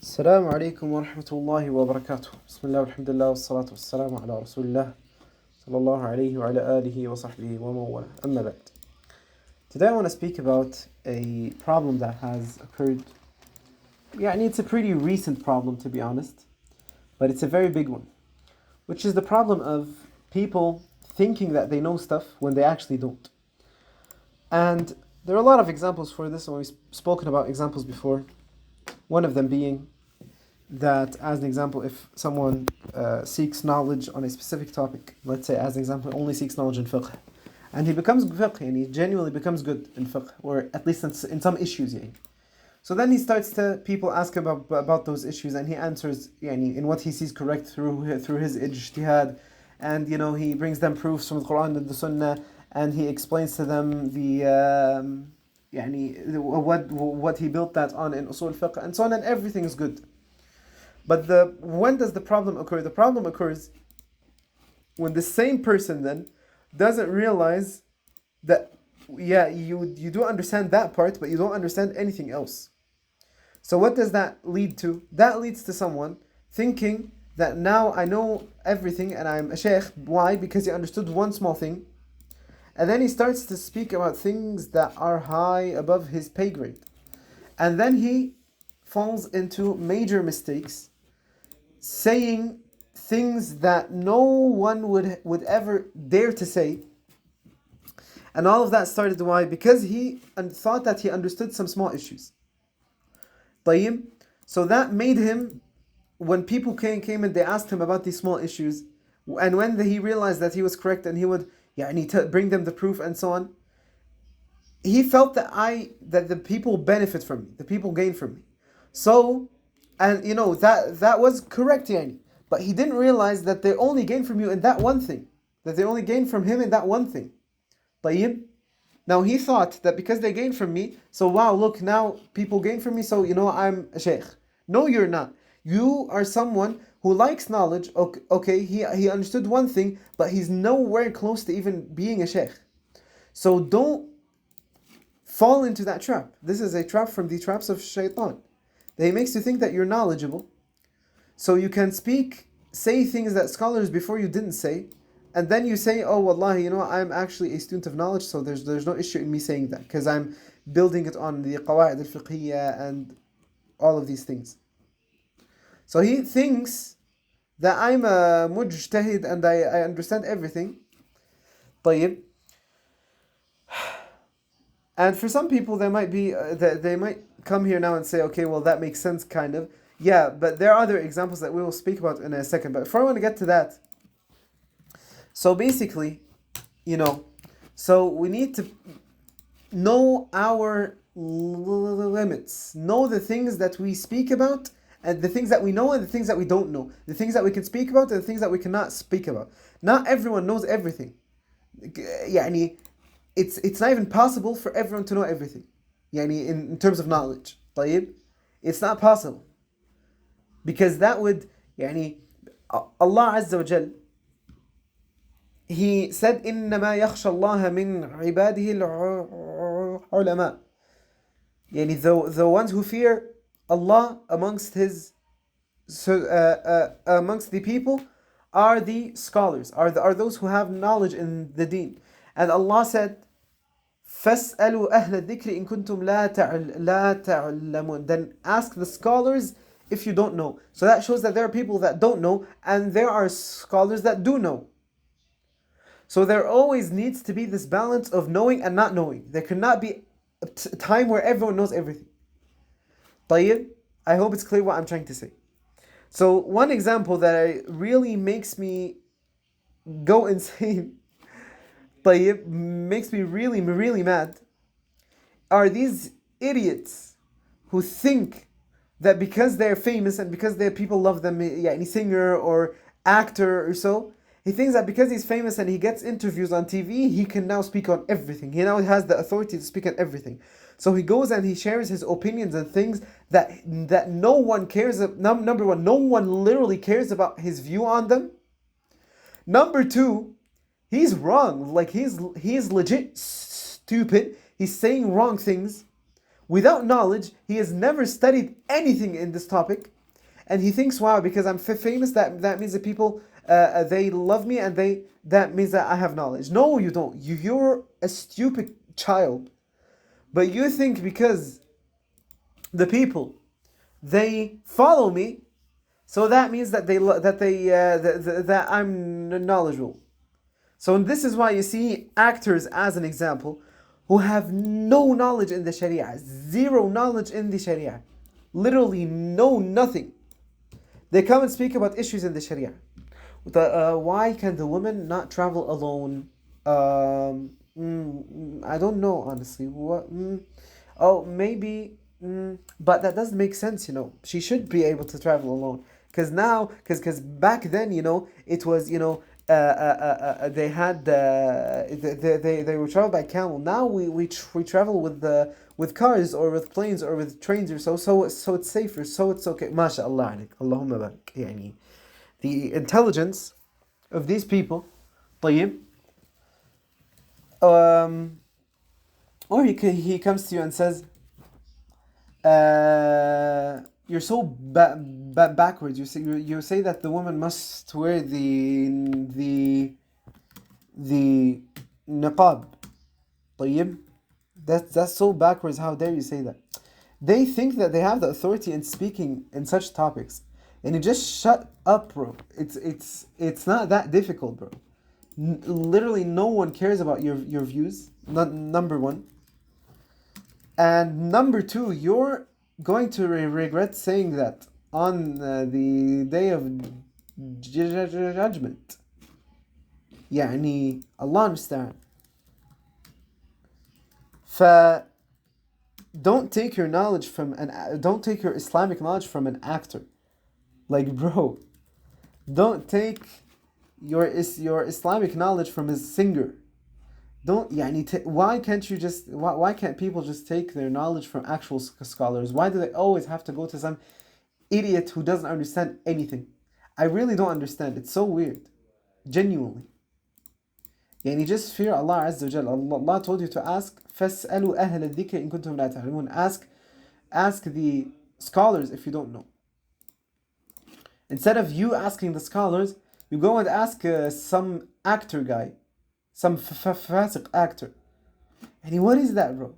السلام عليكم ورحمة الله وبركاته. بسم الله والحمد لله والصلاة والسلام على رسول الله صلى الله عليه وعلى آله وصحبه ومن والاه. أما بعد. Today I want to speak about a problem that has occurred. It's a pretty recent problem, to be honest, but it's a very big one, which is the problem of people thinking that they know stuff when they actually don't. And there are a lot of examples for this, and we've spoken about examples before. One of them being that, as an example, if someone seeks knowledge on a specific topic, let's say, as an example, only seeks knowledge in fiqh, and he becomes fiqh, and he genuinely becomes good in fiqh, or at least in some issues, so then he starts to, people ask him about those issues, and he answers in what he sees correct through his ijtihad, and he brings them proofs from the Quran and the Sunnah, and he explains to them what he built that on in usul fiqh, and so on, and everything is good. But when does the problem occur? The problem occurs when the same person then doesn't realize that, you do understand that part, but you don't understand anything else. So what does that lead to? That leads to someone thinking that now I know everything and I'm a sheikh. Why? Because he understood one small thing. And then he starts to speak about things that are high above his pay grade. And then he falls into major mistakes, saying things that no one would ever dare to say. And all of that started why? Because he thought that he understood some small issues. طيب. So that made him, when people came and they asked him about these small issues, and when he realized that he was correct and he would bring them the proof and so on, he felt that the people benefit from me, the people gain from me. So, and that was correct, but he didn't realize that they only gain from you in that one thing, that they only gain from him in that one thing. طيب. Now he thought that because they gain from me, so wow, look, now people gain from me, so I'm a sheikh. No, you're not. You are someone who likes knowledge. Okay, he understood one thing, but he's nowhere close to even being a sheikh. So don't fall into that trap. This is a trap from the traps of shaitan. That he makes you think that you're knowledgeable, so you can say things that scholars before you didn't say, and then you say, oh wallahi, I'm actually a student of knowledge, so there's no issue in me saying that, because I'm building it on the qawaid al-fiqhiyya and all of these things. So he thinks that I'm a mujtahid and I understand everything. طيب. And for some people, they might come here now and say, okay, well, that makes sense, kind of. Yeah, but there are other examples that we will speak about in a second. But before I want to get to that, so basically, so we need to know our limits, know the things that we speak about, and the things that we know and the things that we don't know, the things that we can speak about and the things that we cannot speak about. Not everyone knows everything. It's not even possible for everyone to know everything. In terms of knowledge. طيب. It's not possible. Because that would, Allah Azza wa Jal, He said, إِنَّمَا يَخْشَى اللَّهَ مِنْ عِبَادِهِ الْعُلَمَاء. The ones who fear Allah amongst amongst the people are the scholars, are those who have knowledge in the deen. And Allah said, فَاسْأَلُوا أَهْلَ الذِّكْرِ إِن كُنْتُمْ لَا تَعْلَمُونَ. Then ask the scholars if you don't know. So that shows that there are people that don't know, and there are scholars that do know. So there always needs to be this balance of knowing and not knowing. There cannot be a time where everyone knows everything. طيب. I hope it's clear what I'm trying to say. So one example that really makes me go insane, طيب, makes me really, really mad, are these idiots who think that because they're famous and because people love them, any singer or actor or so, he thinks that because he's famous and he gets interviews on TV, he can now speak on everything. He now has the authority to speak on everything. So he goes and he shares his opinions and things that no one cares about. Number one, no one literally cares about his view on them. Number two, he's wrong. He's legit stupid. He's saying wrong things. without knowledge. He has never studied anything in this topic, and he thinks, wow, because I'm famous, that means that people they love me, and that means that I have knowledge. No, you don't. You're a stupid child. But you think because the people, they follow me, so that means that that I'm knowledgeable. So this is why you see actors as an example who have no knowledge in the Sharia, zero knowledge in the Sharia, literally know nothing. They come and speak about issues in the Sharia. Why can the woman not travel alone? I don't know, honestly. What? Oh, maybe. But that doesn't make sense, you know. She should be able to travel alone. Because back then, you know, it was, you know, they had they were travel by camel. Now we travel with cars or with planes or with trains or so it's safer, so it's okay. MashaAllah عليك. Allahumma barik. يعني the intelligence of these people. طيب. Or he comes to you and says, you're so backwards. You say that the woman must wear the niqab. طيب. That's so backwards. How dare you say that? They think that they have the authority in speaking in such topics, and you just shut up, bro. It's not that difficult, bro. Literally, no one cares about your views. Number one. And number two, you're going to regret saying that on the day of judgment. يعني Allah المستعان. Don't take your knowledge don't take your Islamic knowledge from an actor. Like, bro, don't take your Islamic knowledge from a singer. Don't why can't people just take their knowledge from actual scholars? Why do they always have to go to some idiot who doesn't understand anything? I really don't understand. It's so weird. Genuinely. Just fear Allah Azza wa Jal. Allah told you to ask فَاسْأَلُوا أَهْلَ الذِّكْرِ إِن كُنتُمْ لَا تَعْلَمُونَ. Ask the scholars if you don't know. Instead of you asking the scholars, you go and ask some actor guy, some fasiq actor. And what is that, bro?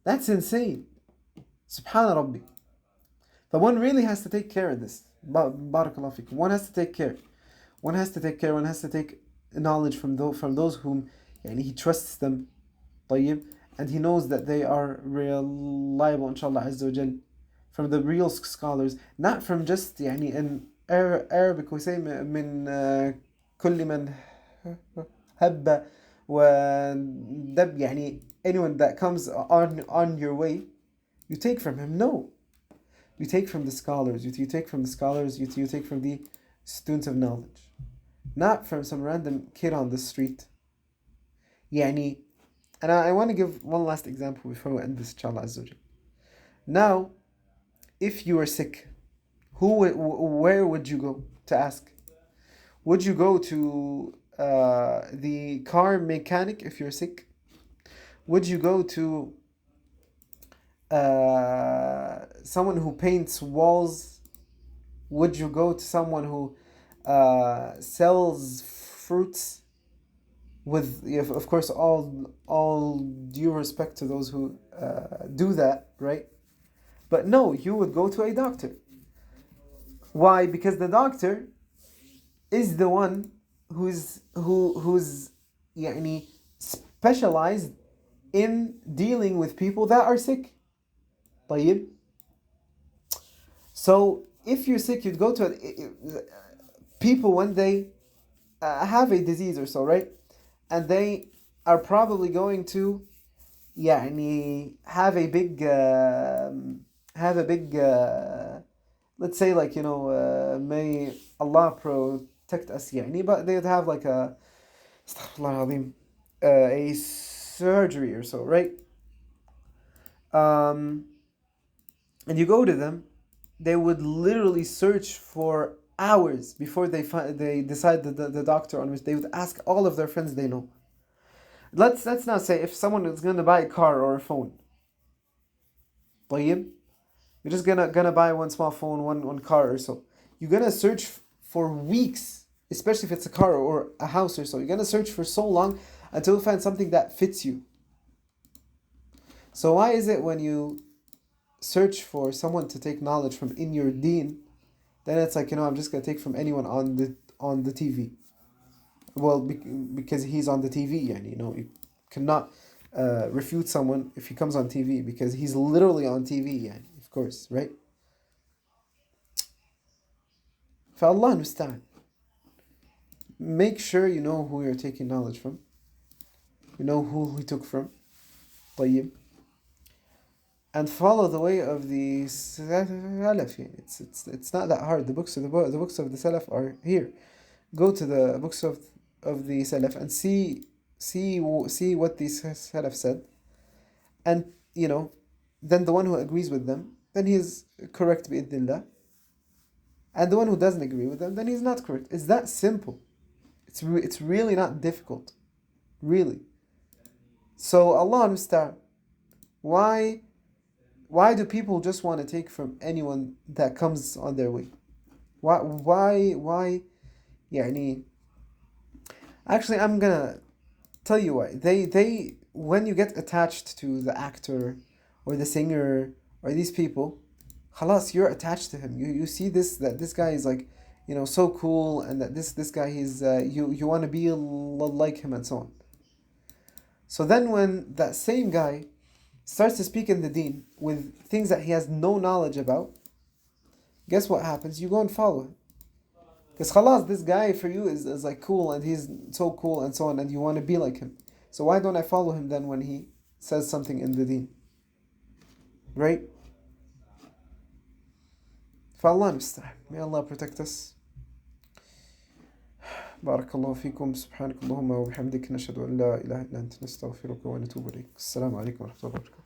That's insane. Subhana Rabbi. But one really has to take care of this. Barakallahu fikum. One has to take care. One has to take knowledge from those whom he trusts them. طيب. And he knows that they are reliable, inshallah Azza wa Jal. From the real scholars, not from just in Arabic we say من كل من هب ودب. Anyone that comes on your way, you take from him. No, you take from the scholars. You take from the scholars. You take from the students of knowledge, not from some random kid on the street. And I want to give one last example before we end this, inshallah Azza wa Jal. Now, if you are sick, where would you go to ask? Would you go to the car mechanic if you're sick? Would you go to someone who paints walls? Would you go to someone who sells fruits? With, of course, all due respect to those who do that, right? But no, you would go to a doctor. Why? Because the doctor is the one who's specialized in dealing with people that are sick. طيب. So if you're sick, you'd go to people when they have a disease or so, right? And they are probably going to have a big let's say, like, may Allah protect us, but they'd have like a surgery or so, right? And you go to them, they would literally search for hours before they decide the doctor on which. They would ask all of their friends they know. Let's now say if someone is going to buy a car or a phone, طيب, you're just gonna buy one small phone, one car or so. You're gonna search for weeks, especially if it's a car or a house or so. You're gonna search for so long until you find something that fits you. So why is it when you search for someone to take knowledge from in your deen, then it's like, I'm just gonna take from anyone on the TV? Well, because he's on the TV, you cannot refute someone if he comes on TV because he's literally on TV, of course, right? فالله المستعان. Make sure you know who you're taking knowledge from. You know who he took from. طيب. And follow the way of the Salaf. It's not that hard. The books of the books of the Salaf are here. Go to the books of the Salaf and see what these Salaf said, and then the one who agrees with them, then he is correct bi'idhnillah, and the one who doesn't agree with them, then he's not correct. It's that simple. It's really not difficult, really. So Allah musta'an. Why do people just want to take from anyone that comes on their way? Why? Actually, I'm gonna tell you why. They when you get attached to the actor or the singer or these people, khalas, you're attached to him. You see that this guy is like, so cool, and that this guy he's you want to be like him and so on. So then when that same guy starts to speak in the deen with things that he has no knowledge about, guess what happens? You go and follow him. Because khalas, this guy for you is like cool, and he's so cool and so on, and you want to be like him. So why don't I follow him then when he says something in the deen? Right? فالله المستعان. May Allah protect us. بارك الله فيكم. سبحانك اللهم وبحمدك نشهد أن لا إله إلا أنت نستغفرك ونتوب إليك. السلام عليكم ورحمة الله وبركاته.